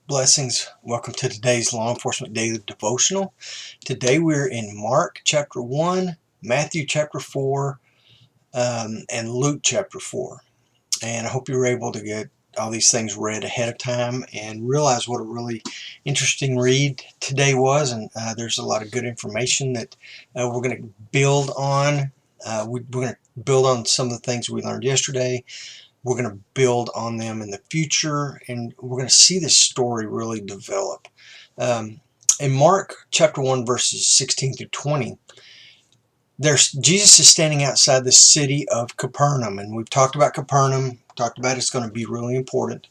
Blessings. Welcome to today's Law Enforcement Daily Devotional. Today we're in Mark chapter 1, Matthew chapter 4, and Luke chapter 4. And I hope you were able to get all these things read ahead of time and realize what a really interesting read today was. And there's a lot of good information that we're going to build on. We're going to build on some of the things we learned yesterday. We're going to build on them in the future, and we're going to see this story really develop. In Mark chapter 1, verses 16 through 20, Jesus is standing outside the city of Capernaum, and we've talked about Capernaum, talked about it's going to be really important,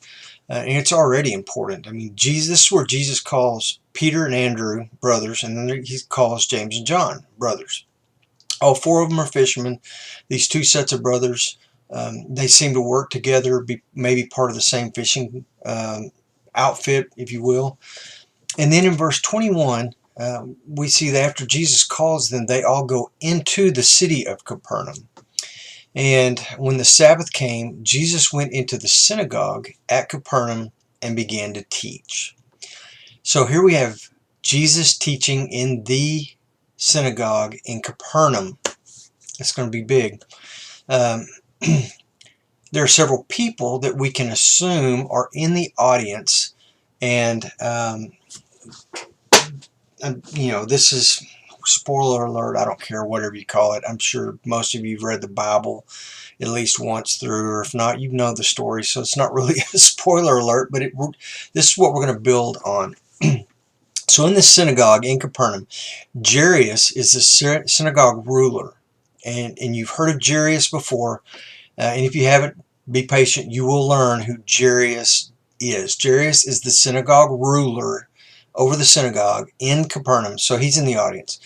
and it's already important. I mean, this is where Jesus calls Peter and Andrew brothers, and then he calls James and John brothers. All four of them are fishermen. These two sets of brothers, they seem to work together, be maybe part of the same fishing outfit, if you will. And then in verse 21, we see that after Jesus calls them, they all go into the city of Capernaum. And when the Sabbath came, Jesus went into the synagogue at Capernaum and began to teach. So here we have Jesus teaching in the synagogue in Capernaum. It's going to be big. There are several people that we can assume are in the audience, and this is spoiler alert. I don't care whatever you call it. I'm sure most of you have read the Bible at least once through, or if not, you know the story, so it's not really a spoiler alert, but this is what we're going to build on. So in the synagogue in Capernaum, Jairus is the synagogue ruler, and you've heard of Jairus before. And if you haven't, be patient. You will learn who Jairus is. Jairus is the synagogue ruler over the synagogue in Capernaum, so he's in the audience.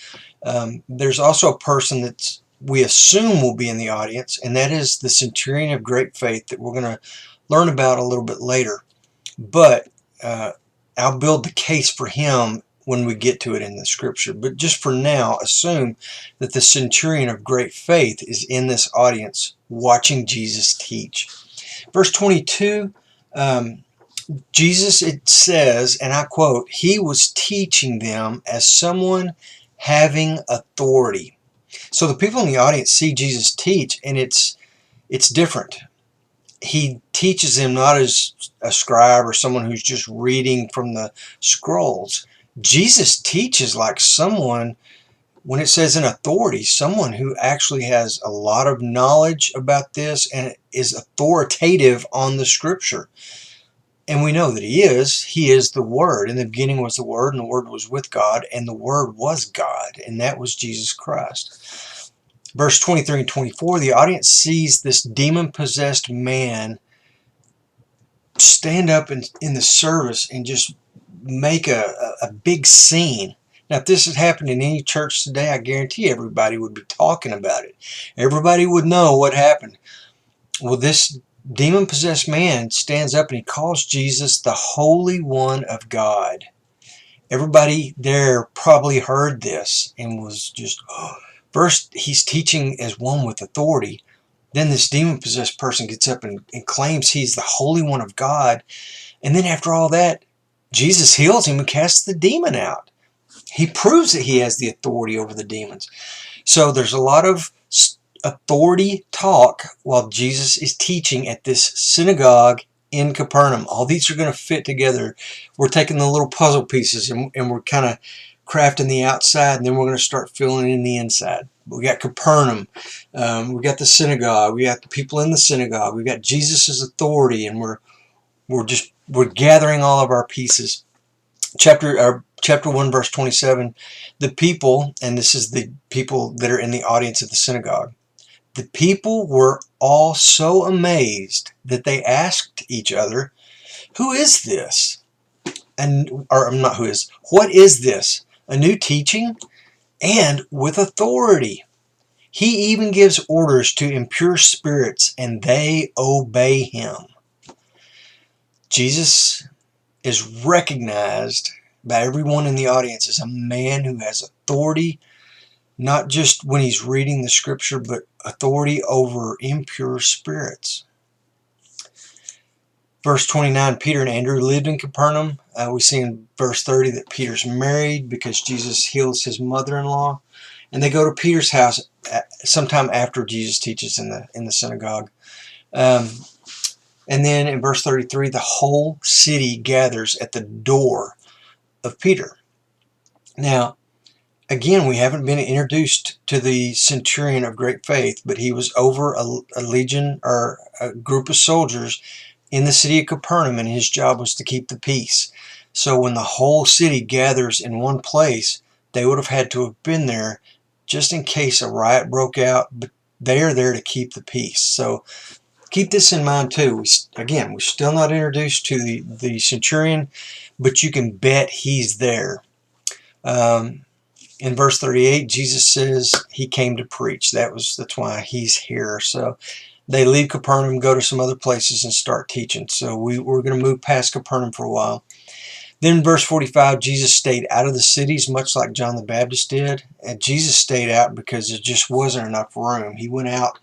There's also a person that we assume will be in the audience, and that is the centurion of great faith that we're going to learn about a little bit later. But I'll build the case for him when we get to it in the scripture. But just for now, assume that the centurion of great faith is in this audience watching Jesus teach. Verse 22, Jesus, it says, and I quote, he was teaching them as someone having authority. So the people in the audience see Jesus teach, and it's different. He teaches them not as a scribe or someone who's just reading from the scrolls. Jesus teaches like someone, when it says in authority, someone who actually has a lot of knowledge about this and is authoritative on the scripture. And we know that he is the Word. In the beginning was the Word, and the Word was with God, and the Word was God, and that was Jesus Christ. Verse 23 and 24, the audience sees this demon-possessed man stand up in the service and just make a big scene. Now, if this had happened in any church today, I guarantee everybody would be talking about it. Everybody would know what happened. Well, this demon-possessed man stands up and he calls Jesus the Holy One of God. Everybody there probably heard this and was just, first he's teaching as one with authority. Then this demon-possessed person gets up and claims he's the Holy One of God. And then after all that, Jesus heals him and casts the demon out. He proves that he has the authority over the demons. So there's a lot of authority talk while Jesus is teaching at this synagogue in Capernaum. All these are going to fit together. We're taking the little puzzle pieces and we're kind of crafting the outside, and then we're going to start filling in the inside. We got Capernaum, we got the synagogue, we got the people in the synagogue, we got Jesus' authority, and we're gathering all of our pieces. Chapter 1, verse 27, the people, and this is the people that are in the audience of the synagogue, the people were all so amazed that they asked each other, who is this? What is this? A new teaching? And with authority. He even gives orders to impure spirits, and they obey him. Jesus is recognized by everyone in the audience as a man who has authority, not just when he's reading the scripture, but authority over impure spirits. Verse 29, Peter and Andrew lived in Capernaum. We see in verse 30 that Peter's married because Jesus heals his mother-in-law. And they go to Peter's house sometime after Jesus teaches in the synagogue. And then in verse 33, the whole city gathers at the door of Peter. Now, again, we haven't been introduced to the centurion of great faith, but he was over a legion or a group of soldiers in the city of Capernaum, and his job was to keep the peace. So when the whole city gathers in one place, they would have had to have been there just in case a riot broke out, but they are there to keep the peace. So keep this in mind too. We're still not introduced to the centurion, but you can bet he's there. In verse 38, Jesus says he came to preach. That's why he's here. So they leave Capernaum, go to some other places, and start teaching. So we're going to move past Capernaum for a while. Then in verse 45, Jesus stayed out of the cities, much like John the Baptist did. And Jesus stayed out because there just wasn't enough room. He went out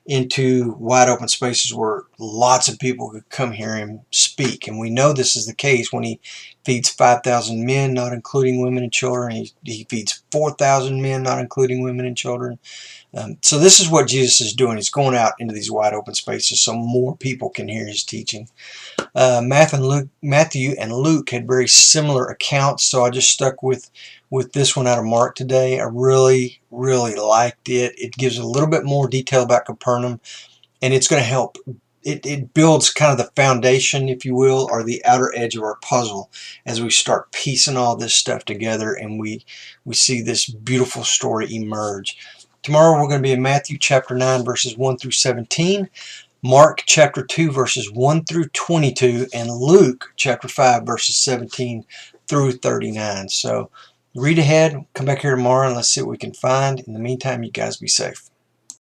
into wide open spaces where lots of people could come hear him speak. And we know this is the case when he feeds 5,000 men, not including women and children. He feeds 4,000 men, not including women and children. So this is what Jesus is doing. He's going out into these wide open spaces so more people can hear his teaching. Matthew and Luke had very similar accounts, so I just stuck with this one out of Mark today. I really liked it. It gives a little bit more detail about Capernaum, and it's going to help. It builds kind of the foundation, if you will, or the outer edge of our puzzle as we start piecing all this stuff together and we see this beautiful story emerge. Tomorrow we're going to be in Matthew chapter 9 verses 1 through 17. Mark chapter 2 verses 1 through 22, and Luke chapter 5 verses 17 through 39. So read ahead, come back here tomorrow, and let's see what we can find. In the meantime, you guys be safe.